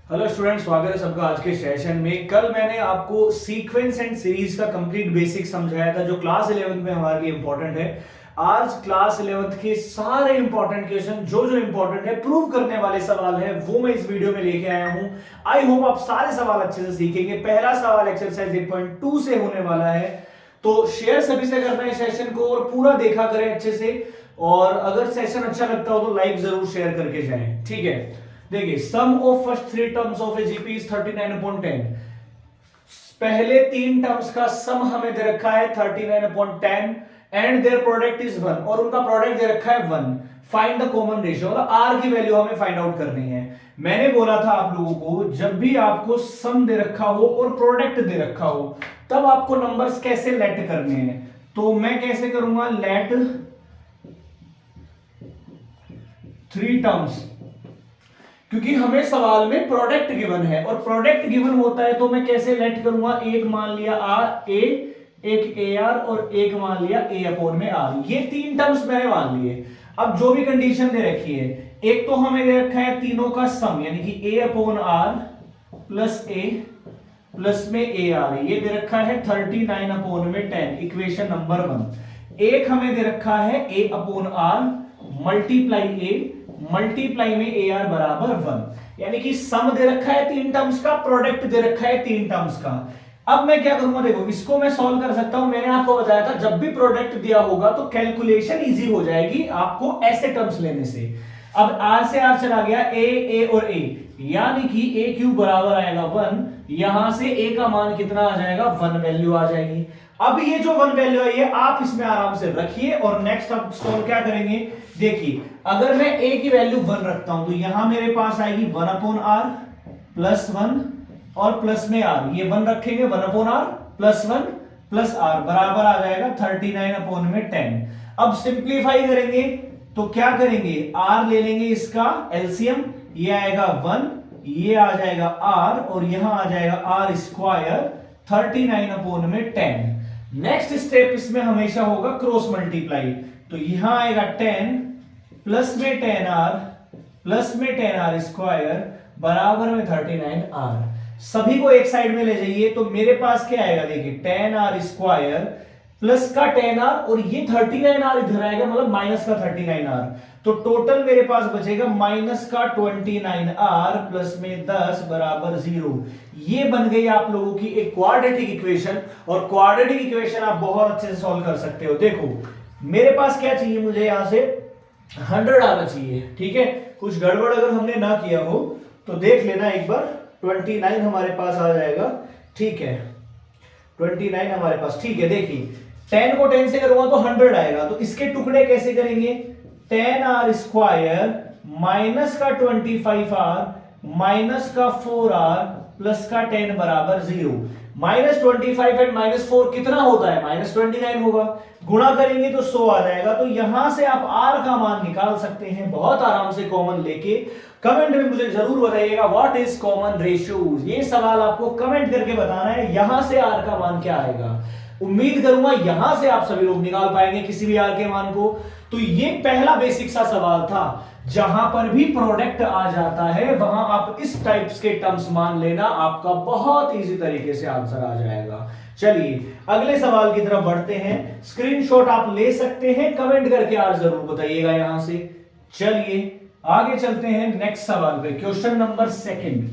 Hello student, स्वागत है सबका आज के सेशन में। कल मैंने आपको सीक्वेंस एंड सीरीज का कंप्लीट बेसिक समझाया था जो क्लास 11th में हमारे लिए इंपॉर्टेंट है। आज क्लास 11th के सारे इंपॉर्टेंट क्वेश्चन जो इंपॉर्टेंट है, प्रूव करने वाले सवाल है, वो मैं इस वीडियो में लेके आया हूं। आई होप आप सारे सवाल अच्छे से सीखेंगे। पहला सवाल एक्सरसाइज 8.2 से होने वाला है, तो शेयर सभी से करना है सेशन को और पूरा देखा करें अच्छे से। और अगर सेशन अच्छा लगता हो तो लाइक जरूर शेयर करके जाएं, ठीक है। देखिए, sum of first three terms of a GP is 39/10। पहले तीन टर्म्स का सम हमें दे रखा है 39/10 एंड देयर प्रोडक्ट इज 1 और उनका प्रोडक्ट दे रखा है 1। फाइंड द कॉमन रेशियो, मतलब आर की वैल्यू हमें फाइंड आउट करनी है। मैंने बोला था आप लोगों को, जब भी आपको सम दे रखा हो और प्रोडक्ट दे रखा हो तब आपको नंबर्स कैसे लेट करने हैं। तो मैं कैसे करूंगा, लेट थ्री टर्म्स, क्योंकि हमें सवाल में प्रोडक्ट गिवन है और प्रोडक्ट गिवन होता है तो मैं कैसे लेट करूंगा। एक मान लिया आर ए, एक ए आर और एक मान लिया ए अपॉन में आर। ये तीन टर्म्स मैंने मान लिए। अब जो भी कंडीशन दे रखी है, एक तो हमें दे रखा है तीनों का सम, यानी कि a upon r plus a plus में ए आर, ये दे रखा है 39/10, इक्वेशन नंबर 1। एक हमें दे रखा है a upon r multiply a multiply में ए आर बराबर 1, यानी कि सम दे रखा है तीन टर्म्स का, प्रोडक्ट दे रखा है तीन टर्म्स का। अब मैं क्या करूंगा, देखो इसको मैं सॉल्व कर सकता हूं। मैंने आपको बताया था जब भी प्रोडक्ट दिया होगा तो कैलकुलेशन इजी हो जाएगी आपको ऐसे टर्म्स लेने से। अब आर से आर चला गया, ए और ए, यानी कि ए क्यूब बराबर आएगा 1। यहां से ए का मान कितना आ जाएगा, 1 वैल्यू आ जाएगी। अब ये जो 1 वैल्यू आई है आप इसमें आराम से रखिए और नेक्स्ट अब सॉल्व क्या करेंगे। देखिए, अगर मैं a की वैल्यू 1 रखता हूं तो यहां मेरे पास आएगी 1/r प्लस 1 और प्लस में r, ये 1 रखेंगे 1/r प्लस 1 प्लस r बराबर आ जाएगा 39/10। अब सिंप्लीफाई करेंगे तो क्या करेंगे, r ले लेंगे इसका एलसीएम, ये आएगा 1, ये आ जाएगा r और यहां आ जाएगा r स्क्वायर 39/10। नेक्स्ट स्टेप इसमें हमेशा होगा क्रॉस मल्टीप्लाई, तो यहां आएगा 10 प्लस में 10r प्लस में 10r स्क्वायर बराबर में 39r। सभी को एक साइड में ले जाइए तो मेरे पास क्या आएगा, देखिए 10r स्क्वायर प्लस का 10r और ये 39r इधर आएगा, मतलब माइनस का 39r। तो टोटल मेरे पास बचेगा माइनस का 29r प्लस में 10 बराबर 0। ये बन गई आप लोगों की एक क्वाड्रेटिक इक्वेशन, और क्वाड्रेटिक इक्वेशन आप बहुत अच्छे से सॉल्व कर सकते हो। देखो मेरे पास क्या चाहिए, मुझे यहां से 100 आना चाहिए, ठीक है। कुछ गड़बड़ अगर हमने ना किया हो तो देख लेना एक बार। 29 हमारे पास आ जाएगा, ठीक है, 29 हमारे पास, ठीक है। देखिए 10 को 10 से करूंगा तो 100 आएगा, तो इसके टुकड़े कैसे करेंगे, 10r स्क्वायर माइनस का 25r माइनस का 4r प्लस का 10 बराबर 0। -25 एंड -4 कितना होता है, -29 होगा। गुणा करेंगे तो 100 आ जाएगा। तो यहां से आप r का मान निकाल सकते हैं बहुत आराम से कॉमन लेके। कमेंट में मुझे जरूर बताइएगा व्हाट इज कॉमन रेशियोज, ये सवाल आपको कमेंट करके बताना है। यहां से r का मान क्या आएगा, उम्मीद करूंगा यहां से आप सभी लोग निकाल पाएंगे किसी भी r के मान को। तो ये पहला बेसिक सा सवाल था, जहां पर भी प्रोडक्ट आ जाता है वहां आप इस टाइप्स के टर्म्स मान लेना, आपका बहुत इजी तरीके से आंसर आ जाएगा। चलिए अगले सवाल की तरफ बढ़ते हैं। स्क्रीनशॉट आप ले सकते हैं, कमेंट करके आज जरूर बताइएगा यहां से। चलिए आगे चलते हैं नेक्स्ट सवाल पे, question number second.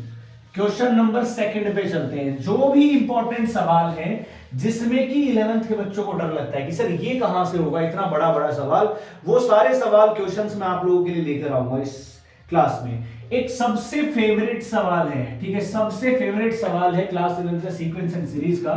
Question number second पे चलते हैं। जो भी इंपॉर्टेंट सवाल है जिसमें कि 11th के बच्चों को डर लगता है कि सर ये कहां से होगा इतना बड़ा बड़ा सवाल, वो सारे सवाल क्वेश्चंस मैं आप लोगों के लिए लेकर आऊंगा इस क्लास में। एक सबसे फेवरेट सवाल है, ठीक है, सबसे फेवरेट सवाल है क्लास 11th का सीक्वेंस एंड सीरीज का।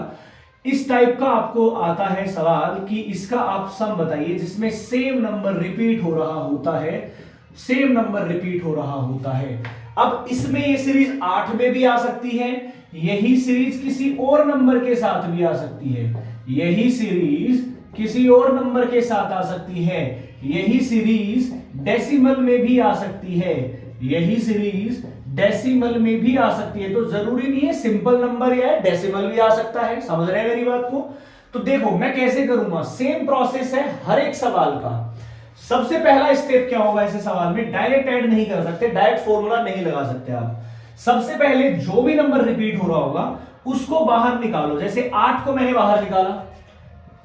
इस टाइप का आपको आता है सवाल कि इसका आप सम बताइए जिसमें सेम नंबर रिपीट हो रहा होता है, सेम नंबर रिपीट हो रहा होता है। अब इसमें ये सीरीज 8 में भी आ सकती है, यही सीरीज किसी और नंबर के साथ भी आ सकती है, यही सीरीज किसी और नंबर के साथ आ सकती है, यही सीरीज डेसिमल में भी आ सकती है, यही सीरीज डेसिमल में भी आ सकती है। तो जरूरी नहीं है सिंपल नंबर या डेसिमल भी आ सकता है, समझ रहे हैं मेरी बात को। तो देखो मैं कैसे करूंगा, सेम प्रोसेस है हर एक सवाल का। सबसे पहला स्टेप क्या होगा ऐसे सवाल में, डायरेक्ट ऐड नहीं कर सकते, डायरेक्ट फॉर्मूला नहीं लगा सकते आप। सबसे पहले जो भी नंबर रिपीट हो रहा होगा उसको बाहर निकालो। जैसे 8 को मैंने बाहर निकाला,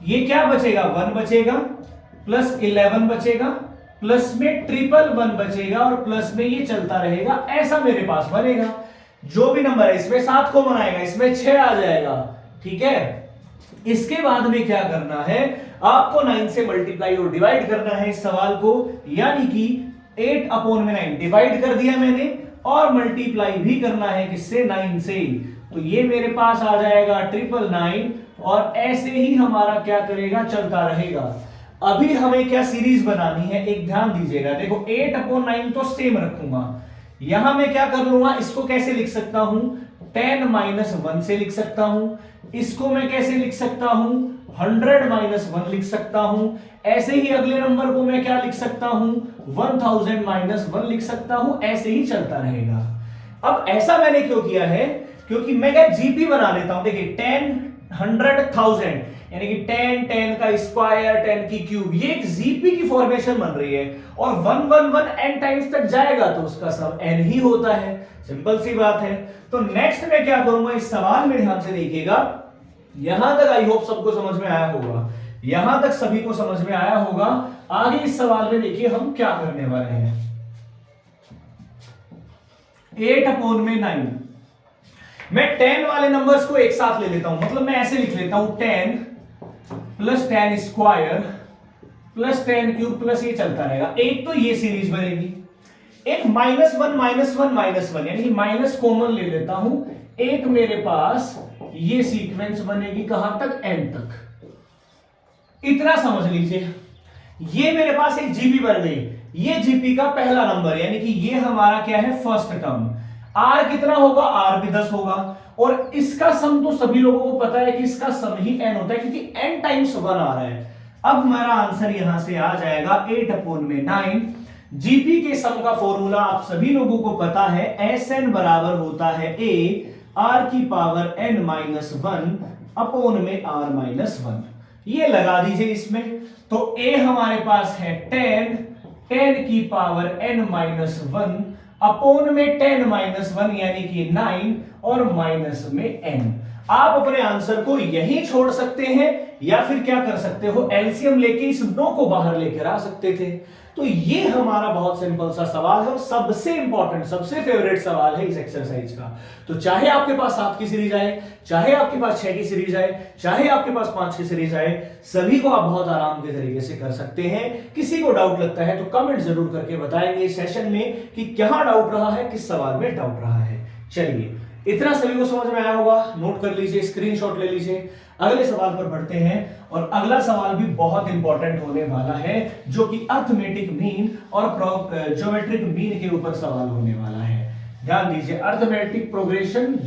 ये क्या बचेगा 1 बचेगा, प्लस 11 बचेगा, प्लस में 111 बचेगा और प्लस में ये चलता रहेगा, ऐसा मेरे पास बनेगा। जो भी नंबर है इसमें 7 को बनाएगा, इसमें 6 आ जाएगा, ठीक है। इसके बाद में क्या करना है, आपको 9 से मल्टीप्लाई और डिवाइड करना है इस सवाल को, यानी कि 8/9 डिवाइड कर दिया मैंने और मल्टीप्लाई भी करना है किससे 9 से। तो ये मेरे पास आ जाएगा 999 और ऐसे ही हमारा क्या करेगा चलता रहेगा। अभी हमें क्या सीरीज बनानी है, एक ध्यान दीजिएगा। देखो 8/9 तो सेम रखूंगा, यहां मैं क्या कर लूंगा, इसको कैसे लिख सकता हूं 10 - 1 से लिख सकता हूं, इसको मैं कैसे लिख सकता हूं 100 - 1 लिख सकता हूं, ऐसे ही अगले नंबर को मैं क्या लिख सकता हूं 1000 - 1 लिख सकता हूं, ऐसे ही चलता रहेगा। अब ऐसा मैंने क्यों किया है, क्योंकि मैं क्या जीपी बना लेता हूं। देखिए 10 100 1000 यानी कि 10 10 का स्क्वायर 10 की क्यूब, ये एक जीपी की फॉर्मेशन बन रही है और 111 n टाइम्स तक जाएगा तो उसका सब n ही होता है, सिंपल सी बात है। तो नेक्स्ट मैं क्या करूंगा, इस सवाल में ध्यान से देखिएगा, यहां तक आई होप सबको समझ में आया होगा, यहां तक सभी को समझ में आया होगा। आगे इस सवाल में देखिए हम क्या करने वाले हैं। 8/9 मैं 10 वाले नंबर्स को एक साथ ले लेता हूं, मतलब मैं ऐसे लिख लेता हूं 10 + 10 स्क्वायर + 10 क्यूब प्लस ये चलता रहेगा। एक तो ये सीरीज बनेगी, एक -1 -1 -1 यानी कि माइनस कॉमन ले लेता हूं, एक मेरे पास ये सीक्वेंस बनेगी कहां तक n तक। इतना समझ लीजिए, ये मेरे पास एक जीपी बन गई, ये जीपी का पहला नंबर यानी कि ये हमारा क्या है फर्स्ट टर्म। आर कितना होगा, आर भी 10 होगा और इसका सम तो सभी लोगों को पता है कि इसका सम ही n होता है क्योंकि n टाइम्स 1 आ रहा है। अब हमारा आंसर यहां से आ जाएगा 8/9। जीपी के सम का फॉर्मूला आप सभी लोगों को पता है, Sn बराबर होता है a r⁻n-1/r-1। ये लगा दीजिए इसमें, तो a हमारे पास है 10 अपॉन में 10 - 1 यानी कि 9 और माइनस में n। आप अपने आंसर को यहीं छोड़ सकते हैं या फिर क्या कर सकते हो, एलसीएम लेके इस 9 को बाहर लेकर आ सकते थे। तो ये हमारा बहुत सिंपल सा सवाल है और सबसे इंपॉर्टेंट सबसे फेवरेट सवाल है इस एक्सरसाइज का। तो चाहे आपके पास 7 की सीरीज आए, चाहे आपके पास 6 की सीरीज आए, चाहे आपके पास 5 की सीरीज आए, सभी को आप बहुत आराम के तरीके से कर सकते हैं। किसी को डाउट लगता है तो कमेंट जरूर करके बताएंगे इस सेशन में कि क्या डाउट रहा है, किस सवाल में डाउट रहा है। चलिए, इतना सभी को समझ में आया होगा, नोट कर लीजिए, स्क्रीनशॉट ले लीजिए। अगले सवाल पर बढ़ते हैं और अगला सवाल भी बहुत इंपॉर्टेंट होने वाला है, जो कि अर्थमेटिक मीन और ज्योमेट्रिक मीन के ऊपर सवाल होने वाला है। ध्यान दीजिए, अर्थमेटिक प्रोग्रेशन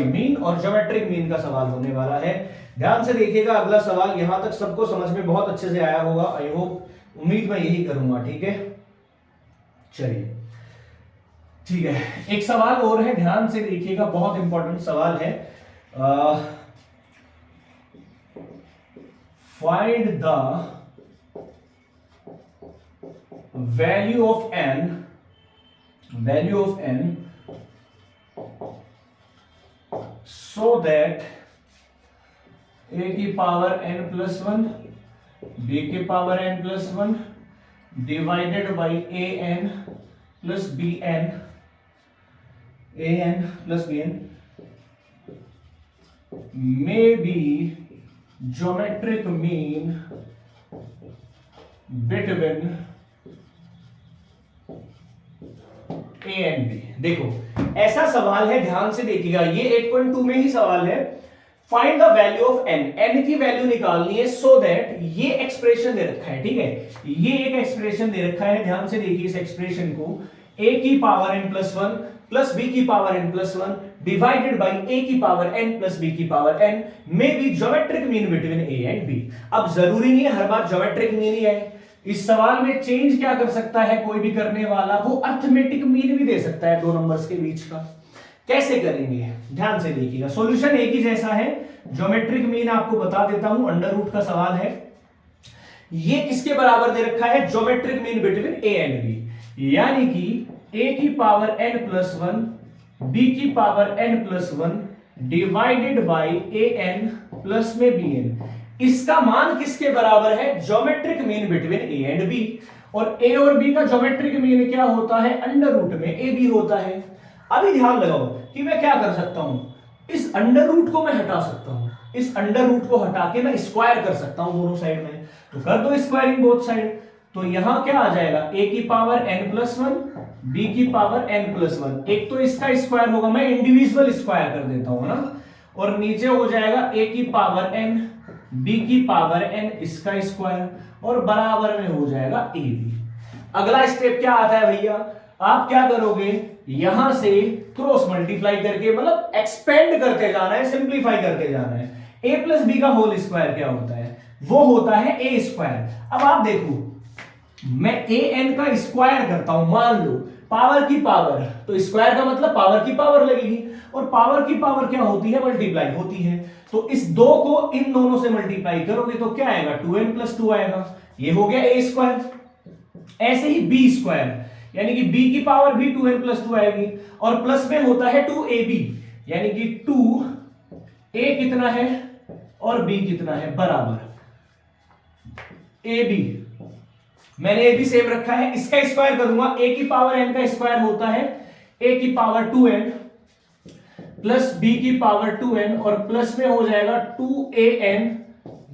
मीन और ज्योमेट्रिक मीन का सवाल होने वाला है। ध्यान से देखिएगा अगला सवाल, यहां तक सबको समझ में बहुत अच्छे से आया होगा, आई होप, उम्मीद मैं यही करूंगा, ठीक है। चलिए ठीक है, एक सवाल और है, ध्यान से देखिएगा, बहुत इंपॉर्टेंट सवाल है। Find the value of n so that a की पावर n+1 b की power n+1 divided by an plus bn may be geometric mean between a and b। देखो ऐसा सवाल है, ध्यान से देखिएगा, ये 8.2 में ही सवाल है। Find the value of n, n की वैल्यू निकालनी है सो दैट ये एक्सप्रेशन दे रखा है, ठीक है, ये एक एक्सप्रेशन दे रखा है। ध्यान से देखिए इस एक्सप्रेशन को, a की पावर n+1 प्लस b की power n+1 divided by a की पावर n प्लस b की पावर n में भी geometric mean between a and b। अब जरूरी नहीं है हर बार ज्योमेट्रिक मीन ही है, इस सवाल में चेंज क्या कर सकता है कोई भी करने वाला, वो अर्थमेटिक मीन भी दे सकता है दो नंबर्स के बीच का। कैसे करेंगे, ध्यान से देखिएगा, सॉल्यूशन एक ही जैसा है। ज्योमेट्रिक मीन आपको बता देता हूं, अंडर रूट का सवाल है, ये किसके बराबर दे रखा है, geometric mean between a and b, यानी कि a की पावर n+1 बी की power n plus 1 divided by a n plus में बी एन। इसका मान किसके बराबर है? Geometric mean between a and b. और ए और बी का ज्योमेट्रिक मीन क्या होता है? अंडर रूट में ए बी होता है। अभी ध्यान लगाओ कि मैं क्या कर सकता हूं, इस अंडर रूट को मैं हटा सकता हूं, इस अंडर रूट को हटा के मैं स्क्वायर कर सकता हूं दोनों साइड में। तो कर दो स्क्वायरिंग बोथ साइड। तो यहां क्या आ जाएगा? ए की पावर n प्लस 1 बी की पावर n प्लस 1। एक तो इसका स्क्वायर होगा, मैं इंडिविजुअल स्क्वायर कर देता हूं ना, और नीचे हो जाएगा ए की पावर n बी की पावर n इसका स्क्वायर, और बराबर में हो जाएगा ए बी। अगला स्टेप क्या आता है भैया? आप क्या करोगे? यहां से क्रॉस मल्टीप्लाई करके, मतलब एक्सपेंड करते जाना है, सिंप्लीफाई करते जाना है। ए प्लस बी का होल स्क्वायर क्या होता है? वो होता है ए स्क्वायर। अब आप देखो, मैं ए एन का स्क्वायर करता हूं, मान लो पावर की पावर, तो स्क्वायर का मतलब पावर की पावर लगेगी, और पावर की पावर क्या होती है? मल्टीप्लाई होती है। तो इस दो को इन दोनों से मल्टीप्लाई करोगे तो क्या आएगा? 2n प्लस 2 आएगा। ये हो गया ए स्क्वायर। ऐसे ही बी स्क्वायर, यानी कि b की पावर भी 2n प्लस 2 आएगी, और प्लस में होता है 2ab, यानी कि 2a कितना है और b कितना है? बराबर ab। मैंने ab सेम रखा है, इसका स्क्वायर करूंगा, a की पावर n का स्क्वायर होता है a की पावर 2n प्लस b की पावर 2n, और प्लस में हो जाएगा 2an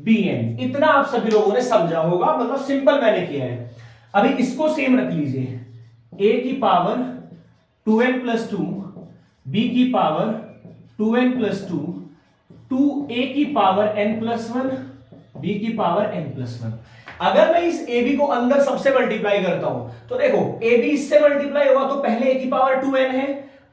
bn। इतना आप सभी लोगों ने समझा होगा, मतलब सिंपल मैंने किया है। अभी इसको सेम रख लीजिए, a की पावर 2n प्लस 2 b की पावर 2n प्लस 2 2a की पावर n प्लस 1 b की पावर n प्लस 1। अगर मैं इस ab को अंदर सबसे मल्टीप्लाई करता हूं तो देखो ab इससे मल्टीप्लाई होगा तो पहले a की पावर 2n है,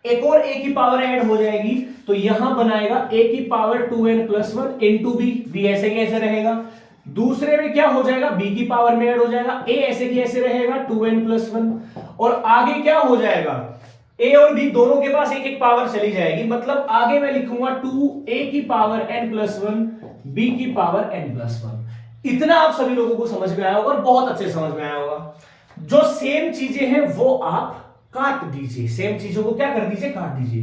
एक और a की पावर ऐड हो जाएगी, तो यहां बनाएगा a की power 2n plus 1 into b ऐसे कैसे रहेगा। दूसरे में क्या हो जाएगा? b की पावर में ऐड हो जाएगा, a ऐसे की ऐसे रहेगा 2n प्लस 1, और आगे क्या हो जाएगा? a और b दोनों के पास एक एक पावर चली जाएगी, मतलब आगे मैं लिखूंगा 2a की पावर n प्लस 1 b की पावर n प्लस 1। इतना आप सभी लोगों को समझ में आया होगा और बहुत अच्छे समझ में आया होगा। जो सेम चीजें हैं वो आप काट दीजिए, सेम चीजों को क्या कर दीजिए? काट दीजिए।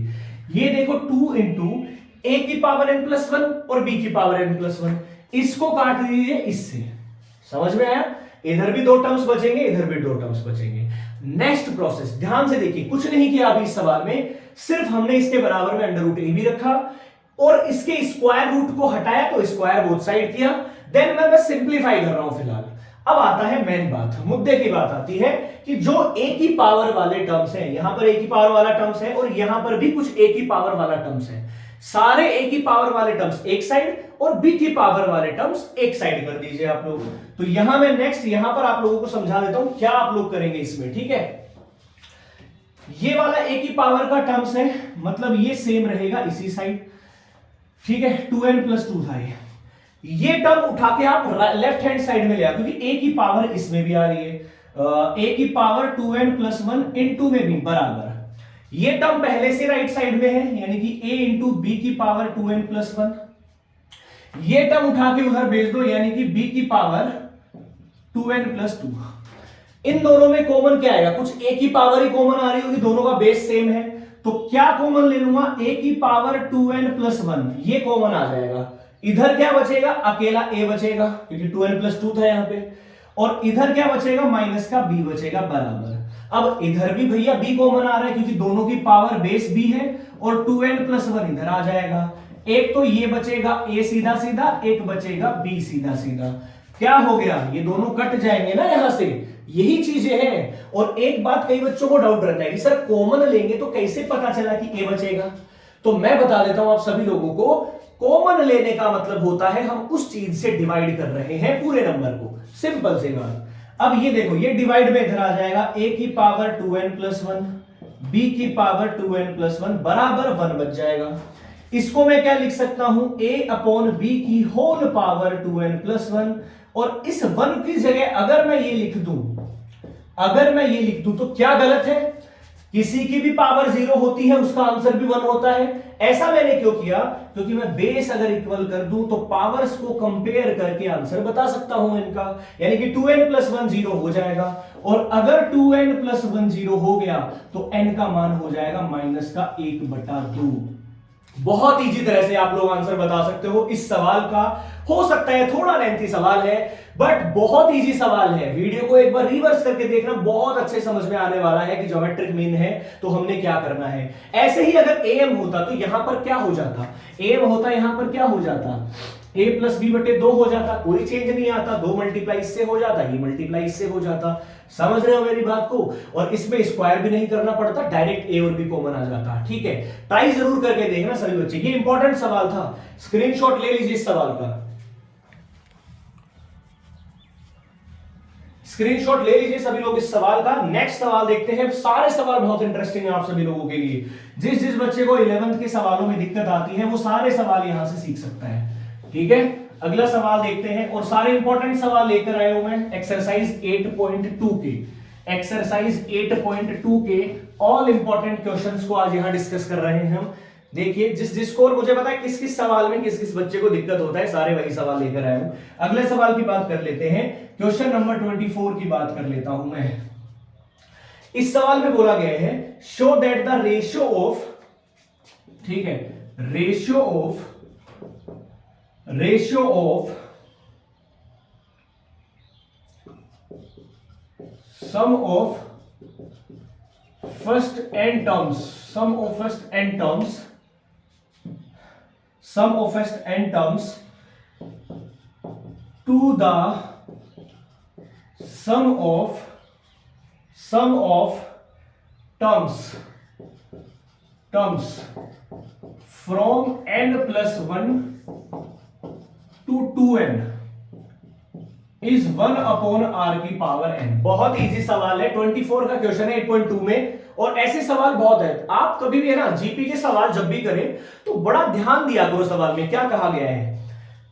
ये देखो 2 इंटू ए की पावर n प्लस 1 और b की पावर n प्लस 1, इसको काट दीजिए इससे। समझ में आया? इधर भी 2 टर्म्स बचेंगे, इधर भी 2 टर्म्स बचेंगे। नेक्स्ट प्रोसेस ध्यान से देखिए, कुछ नहीं किया अभी इस सवाल में, सिर्फ हमने इसके बराबर में अंडर रूट ए भी रखा और इसके स्क्वायर रूट को हटाया तो स्क्वायर बोथ साइड किया। देन मैं बस सिंप्लीफाई कर रहा हूं फिलहाल। अब आता है मेन बात, मुद्दे की बात आती है कि जो a की पावर वाले टर्म्स हैं, यहां पर a की पावर वाला टर्म्स है और यहां पर भी कुछ a की पावर वाला टर्म्स है। सारे a की पावर वाले टर्म्स एक साइड और b की पावर वाले टर्म्स एक साइड कर दीजिए आप लोग। तो यहां मैं नेक्स्ट यहां पर आप लोगों को समझा देता हूं क्या आप लोग करेंगे इसमें, ठीक है। ये वाला a की पावर का टर्म्स है, मतलब ये सेम रहेगा इसी साइड, ठीक है। 2n प्लस 2 था ये टर्म उठा के आप लेफ्ट हैंड साइड में ले आओ, क्योंकि a की पावर इसमें भी आ रही है, a की पावर 2n प्लस 1 इंटू में भी बराबर। ये टर्म पहले से राइट साइड में है, यानी कि a इंटू बी की पावर 2n प्लस 1। ये टर्म उठा के उधर भेज दो, यानी कि b की पावर 2n प्लस 2। इन दोनों में कॉमन क्या आएगा? कुछ a की पावर ही कॉमन आ रही होगी, दोनों का बेस सेम है, तो क्या कॉमन ले लूंगा? a की पावर 2n प्लस 1 ये कॉमन आ जाएगा। इधर क्या बचेगा? अकेला a बचेगा, क्योंकि 2n प्लस 2 था यहां पे, और इधर क्या बचेगा? माइनस का b बचेगा बराबर। अब इधर भी भैया b कॉमन आ रहा है, क्योंकि दोनों की पावर बेस b है, और 2n प्लस 1 इधर आ जाएगा। एक तो ये बचेगा a सीधा सीधा, एक बचेगा b सीधा सीधा। क्या हो गया? ये दोनों कट जाएंगे ना यहां से, यही चीजें हैं। और एक बात कई बच्चों को डाउट रहता है कि सर कॉमन लेंगे तो कैसे पता चला कि a बचेगा? तो मैं बता देता हूं आप सभी लोगों को, कॉमन लेने का मतलब होता है हम उस चीज से डिवाइड कर रहे हैं पूरे नंबर को, सिंपल सी बात। अब ये देखो, ये डिवाइड में इधर आ जाएगा a की पावर 2n प्लस 1 b की पावर 2n प्लस 1 बराबर 1 बच जाएगा। इसको मैं क्या लिख सकता हूं? a अपॉन b की होल पावर 2n प्लस 1, और इस 1 की जगह अगर मैं ये लिख दूं तो क्या गलत है? किसी की भी पावर 0 होती है उसका आंसर भी 1 होता है। ऐसा मैंने क्यों किया? क्योंकि मैं बेस अगर इक्वल कर दूं तो पावर्स को कंपेयर करके आंसर बता सकता हूं इनका, यानी कि 2n प्लस 1 0 हो जाएगा, और अगर 2n प्लस 1 0 हो गया तो n का मान हो जाएगा माइनस का 1/2। बहुत इजी तरह से आप लोग आंसर बता सकते हो इस सवाल का। हो सकता है थोड़ा लेंथी सवाल है, बट बहुत इजी सवाल है। वीडियो को एक बार रिवर्स करके देखना, बहुत अच्छे समझ में आने वाला है कि ज्योमेट्रिक मीन है तो हमने क्या करना है। ऐसे ही अगर am होता तो यहां पर क्या हो जाता, am होता यहां पर क्या हो जाता, a प्लस बी बटे 2 हो जाता, कोई चेंज नहीं आता, 2 मल्टीप्लाई इससे हो जाता, ये मल्टीप्लाई इससे हो जाता। समझ रहे हो मेरी बात को? और इसमें स्क्वायर भी नहीं करना पड़ता, डायरेक्ट a और b कॉमन आ जाता। ठीक है, ट्राई जरूर करके देखना सभी बच्चे, ये इंपॉर्टेंट सवाल था, स्क्रीनशॉट ले लीजिए इस सवाल का, स्क्रीनशॉट ले लीजिए सभी लोग इस सवाल का। नेक्स्ट सवाल देखते हैं। सारे सवाल बहुत इंटरेस्टिंग है आप सभी लोगों के लिए। जिस जिस बच्चे को 11th के सवालों में दिक्कत आती है वो सारे सवाल यहां से सीख सकता है। ठीक है, अगला सवाल देखते हैं, और सारे इंपॉर्टेंट सवाल लेकर आया हूं मैं एक्सरसाइज 8.2 के, एक्सरसाइज 8.2 के ऑल इंपॉर्टेंट क्वेश्चंस को आज यहां डिस्कस कर रहे हैं हम। देखिए जिस जिसको, और मुझे पता है किस किस सवाल में किस किस बच्चे को दिक्कत होता है, सारे वही सवाल लेकर आया हूं। अगले सवाल की बात कर लेते हैं, क्वेश्चन नंबर 24 की बात कर लेता हूं मैं। इस सवाल में बोला गया है show that the ratio of, ठीक है, ratio of sum of first n terms, sum of first n terms, sum of first n terms to the sum of terms from n plus 1 to 2n is 1 upon r की power n। बहुत easy सवाल है, 24 का question है 8.2 में, और ऐसे सवाल बहुत है। आप कभी भी है ना जीपी के सवाल जब भी करें तो बड़ा ध्यान दिया करो सवाल में क्या कहा गया है,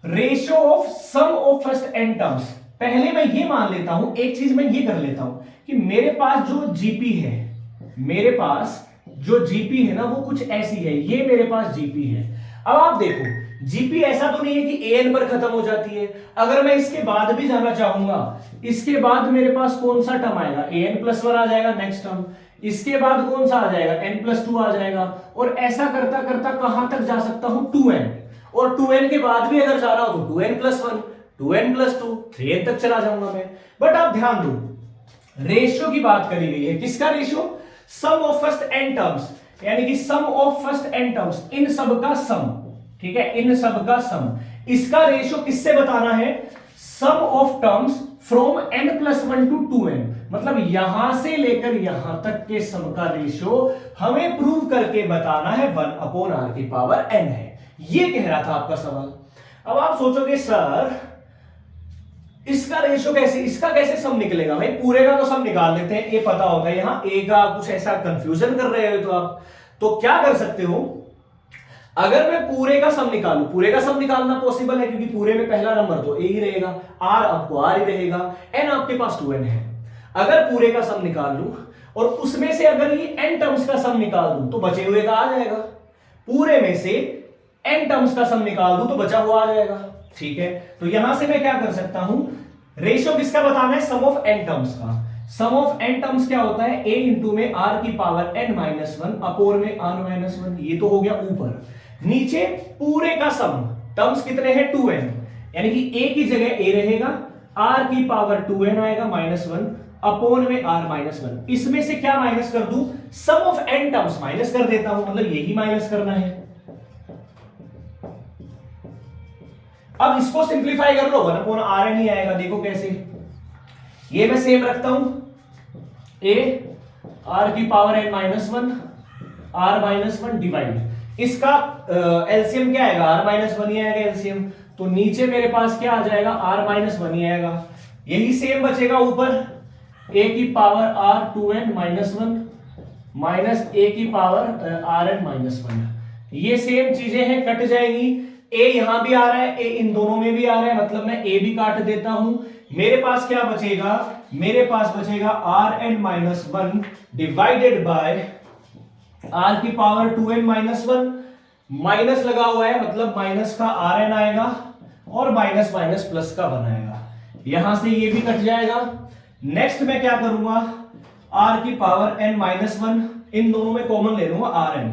ratio of sum of first n terms. पहले मैं ये मान लेता हूं, एक चीज मैं ये कर लेता हूं कि मेरे पास जो जीपी है, मेरे पास जो जीपी है ना वो कुछ ऐसी है, ये मेरे पास जीपी है। अब आप देखो जीपी ऐसा तो नहीं है कि an पर खत्म हो जाती है, अगर मैं इसके बाद भी जाना चाहूंगा, इसके बाद मेरे पास कौन सा टर्म आएगा, an प्लस 1 आ जाएगा नेक्स्ट टर्म, इसके बाद कौन सा आ जाएगा, n प्लस 2 आ जाएगा, और ऐसा करता करता कहां तक जा सकता हूं, 2n, और 2n के बाद भी अगर जा रहा हो तो 2n plus 1, 2n plus 2, 3n तक चला जाऊंगा मैं। बट आप ध्यान दो, रेशियो की बात करी गई है, किसका ratio, sum of first n terms, यानी कि sum of first n terms, इन सब का सम, ठीक है, इन सब का सम। इसका रेशियो किससे बताना है, sum of terms from n plus 1 to 2n, मतलब यहां से लेकर यहां तक के सम का रेशियो हमें प्रूव करके बताना है 1 अपॉन r की पावर n है। ये कह रहा था आपका सवाल। अब आप सोचोगे सर इसका रेशियो कैसे, इसका कैसे सम निकलेगा, भाई पूरे का तो सम निकाल लेते हैं, ये पता होगा। यहां a का कुछ ऐसा कंफ्यूजन कर रहे हो तो आप तो क्या कर सकते हो, अगर मैं पूरे का सम निकालूं, पूरे का सम निकालना पॉसिबल है क्योंकि पूरे में पहला नंबर तो a ही रहेगा, r आपको r ही रहेगा, n आपके पास 2n है। अगर पूरे का सम निकाल लूं और उसमें से अगर ये n टर्म्स का सम निकाल दूं तो बचे हुए का आ जाएगा, पूरे में से n टर्म्स का सम निकाल दूं तो बचा हुआ आ जाएगा। ठीक है, तो यहां से मैं क्या कर सकता हूं, रेशियो किसका बताना है, सम ऑफ n टर्म्स का। सम ऑफ n टर्म्स क्या होता है, a इंटू में r की पावर n माइनस 1 अपोर में r माइनस 1, ये तो हो गया ऊपर। नीचे पूरे का सम, टर्म्स कितने हैं 2n, यानी कि a की जगह a रहेगा, r की पावर 2n आएगा माइनस 1 अपोन में r माइनस 1। इसमें से क्या माइनस कर दूं, सम ऑफ n टर्म्स माइनस कर देता हूं, मतलब यही माइनस करना है। अब इसको सिंप्लीफाई कर लो, 1 अपॉन rn ही आएगा। देखो कैसे, ये मैं सेम रखता हूं, a r की power n minus 1 r minus 1 divide, इसका एलसीएम क्या आएगा, r माइनस 1 ही आएगा एलसीएम, तो नीचे मेरे पास क्या आ जाएगा, r माइनस 1 ही आएगा। यही सेम बचेगा ऊपर, a की power r 2n minus 1 minus a की पावर rn माइनस 1। ये सेम चीजें हैं, कट जाएंगी, a यहां भी आ रहा है, a इन दोनों में भी आ रहा है, मतलब मैं a भी काट देता हूं। मेरे पास क्या बचेगा, मेरे पास बचेगा Rn-1 डिवाइडेड बाय r की पावर 2n-1, माइनस लगा हुआ है मतलब माइनस का Rn आएगा और माइनस माइनस प्लस का 1 आएगा, यहां से ये भी कट जाएगा। नेक्स्ट मैं क्या करूंगा, r की पावर n-1, इन दोनों में कॉमन ले लूंगा Rn,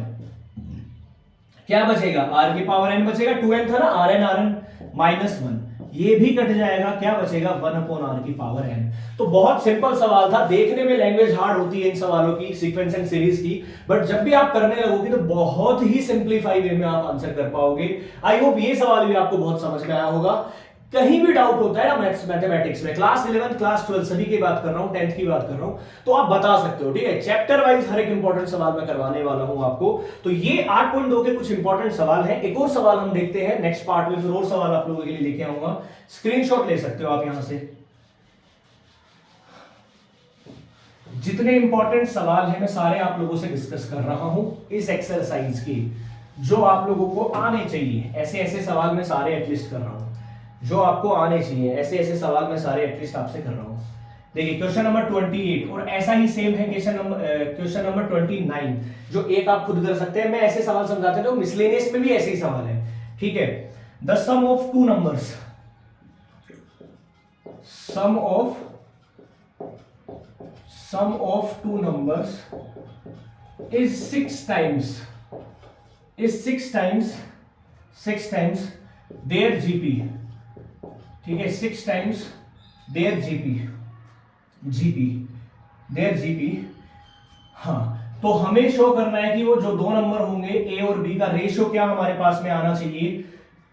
क्या बचेगा, r की पावर n बचेगा, 2n था ना, Rn -1, ये भी कट जाएगा, क्या बचेगा 1/r की पावर n। तो बहुत सिंपल सवाल था, देखने में लैंग्वेज हार्ड होती है इन सवालों की, सीक्वेंस एंड सीरीज की, बट जब भी आप करने लगोगे तो बहुत ही सिंप्लीफाई वे में आप आंसर कर पाओगे। आई होप ये सवाल भी आपको बहुत समझ में आया होगा। कहीं भी डाउट होता है ना मैथमेटिक्स में, क्लास 11 क्लास 12 सभी की बात कर रहा हूं, 10th की बात कर रहा हूं, तो आप बता सकते हो, ठीक है। चैप्टर वाइज हर एक इंपॉर्टेंट सवाल मैं करवाने वाला हूं आपको। तो ये 8.2 के कुछ इंपॉर्टेंट सवाल हैं। एक और सवाल हम देखते हैं नेक्स्ट पार्ट में, फिर और सवाल आप लोगों के लिए लेके आऊंगा, स्क्रीनशॉट ले सकते हो आप यहां से। जितने इंपॉर्टेंट सवाल हैं मैं सारे आप लोगों से डिस्कस कर रहा हूं इस एक्सरसाइज की, जो आप लोगों को आने चाहिए। ऐसे ऐसे सवाल मैं सारे एटलीस्ट कर रहा हूं जो आपको आने चाहिए, ऐसे ऐसे सवाल मैं सारे एटलीस्ट आपसे कर रहा हूं। देखिए क्वेश्चन नंबर 28 और ऐसा ही सेम है क्वेश्चन नंबर 29, जो एक आप खुद कर सकते हैं। मैं ऐसे सवाल समझाते हैं, मिसलेनियस में भी ऐसे ही सवाल है, ठीक है। The sum of two numbers, sum of two numbers is 6 times their GP, ठीक है, 6 टाइम्स देयर जीपी। हाँ, तो हमें शो करना है कि वो जो दो नंबर होंगे ए और बी का रेशियो क्या हमारे पास में आना चाहिए,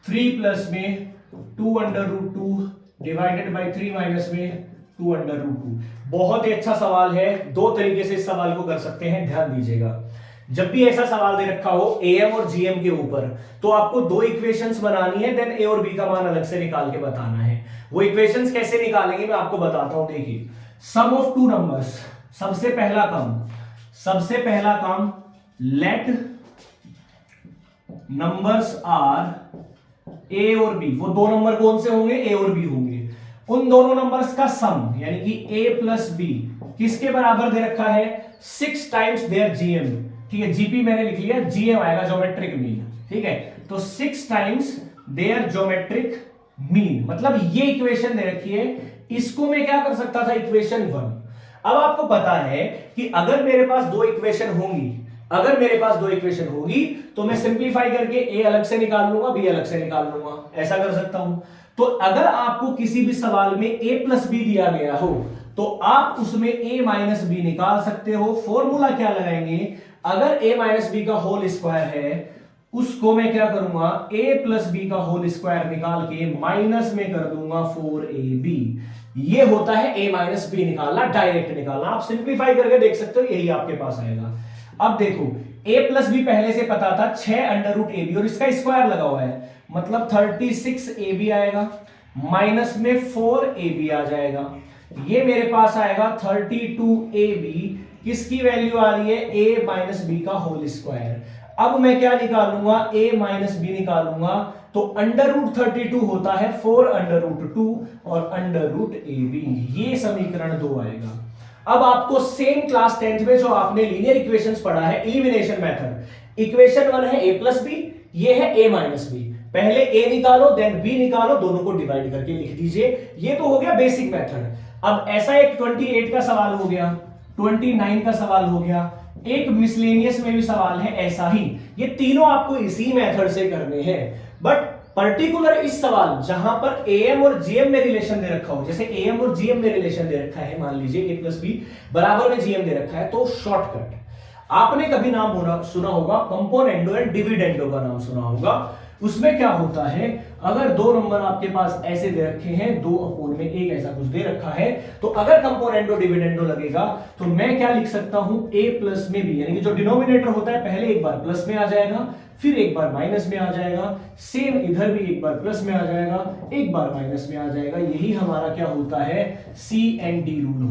3 प्लस में 2√2 डिवाइडेड बाई 3 माइनस में 2√2। बहुत ही अच्छा सवाल है, दो तरीके से इस सवाल को कर सकते हैं, ध्यान दीजिएगा। जब भी ऐसा सवाल दे रखा हो एम और जीएम के ऊपर, तो आपको दो इक्वेशंस बनानी है, देन ए और बी का मान अलग से निकाल के बताना है। वो इक्वेशंस कैसे निकालेंगे मैं आपको बताता हूं। देखिए सम ऑफ टू नंबर्स, सबसे पहला काम लेट नंबर्स आर ए और बी, वो दो नंबर कौन से होंगे, ए और बी होंगे। उन दोनों नंबर्स का सम यानी कि ए प्लस बी किसके बराबर दे रखा है, 6 टाइम्स देयर जीएम, ठीक है। जीपी मैंने लिख लिया, जीएम आएगा ज्योमेट्रिक मीन, ठीक है। तो 6 टाइम्स देयर ज्योमेट्रिक मीन, मतलब ये इक्वेशन दे रखी है, इसको मैं क्या कर सकता था, इक्वेशन 1। अब आपको पता है कि अगर मेरे पास दो इक्वेशन होगी तो मैं सिंप्लीफाई करके ए अलग से निकाल लूंगा, बी अलग से निकाल लूंगा, ऐसा कर सकता हूं। तो अगर आपको किसी भी सवाल में ए प्लस बी दिया गया हो तो आप उसमें ए माइनस बी निकाल सकते हो। फॉर्मूला क्या लगाएंगे, अगर a माइनस बी का होल स्क्वायर है उसको मैं क्या करूंगा, a प्लस बी का होल स्क्वायर निकाल के माइनस में कर दूंगा 4ab। ये होता है a माइनस बी निकालना, डायरेक्ट निकालना। आप सिंप्लीफाई करके देख सकते हो, यही आपके पास आएगा। अब देखो a प्लस बी पहले से पता था 6√ab और इसका स्क्वायर लगा हुआ है, मतलब 36ab आएगा, माइनस में 4ab आ जाएगा। ये मेरे पास आएगा 32ab, किसकी वैल्यू आ रही है, a माइनस बी का होल स्क्वायर। अब मैं क्या निकालूंगा, a माइनस बी निकालूंगा, तो √32 होता है 4√2 और √ab, ये समीकरण 2 आएगा। अब आपको सेम क्लास 10th में जो आपने लीनियर इक्वेशंस पढ़ा है, एलिमिनेशन मेथड, इक्वेशन 1 है a प्लस बी, ये है a माइनस बी, पहले a निकालो देन b निकालो, दोनों को डिवाइड करके लिख दीजिए। ये तो हो गया बेसिक मेथड। अब ऐसा एक 28 का सवाल हो गया, 29 का सवाल हो गया, एक मिसलेनियस में भी सवाल है ऐसा ही। ये तीनों आपको इसी मेथड से करने हैं, बट पर्टिकुलर इस सवाल जहां पर एएम और जीएम में रिलेशन दे रखा हो, जैसे एएम और जीएम में रिलेशन दे रखा है, मान लीजिए ए प्लस बी बराबर में जीएम दे रखा है, तो शॉर्टकट आपने कभी नाम सुना होगा कंपोनेंडो एंड डिविडेंडो का नाम सुना होगा। उसमें क्या होता है, अगर दो नंबर आपके पास ऐसे दे रखे हैं, 2/1 ऐसा कुछ दे रखा है, तो अगर कंपोनेंडो डिविडेंडो लगेगा तो मैं क्या लिख सकता हूं, a प्लस में b, यानी कि जो डिनोमिनेटर होता है पहले एक बार प्लस में आ जाएगा, फिर एक बार माइनस में आ जाएगा, सेम इधर भी एक बार प्लस में आ जाएगा, एक बार माइनस में आ जाएगा। यही हमारा क्या होता है, C and D रूल।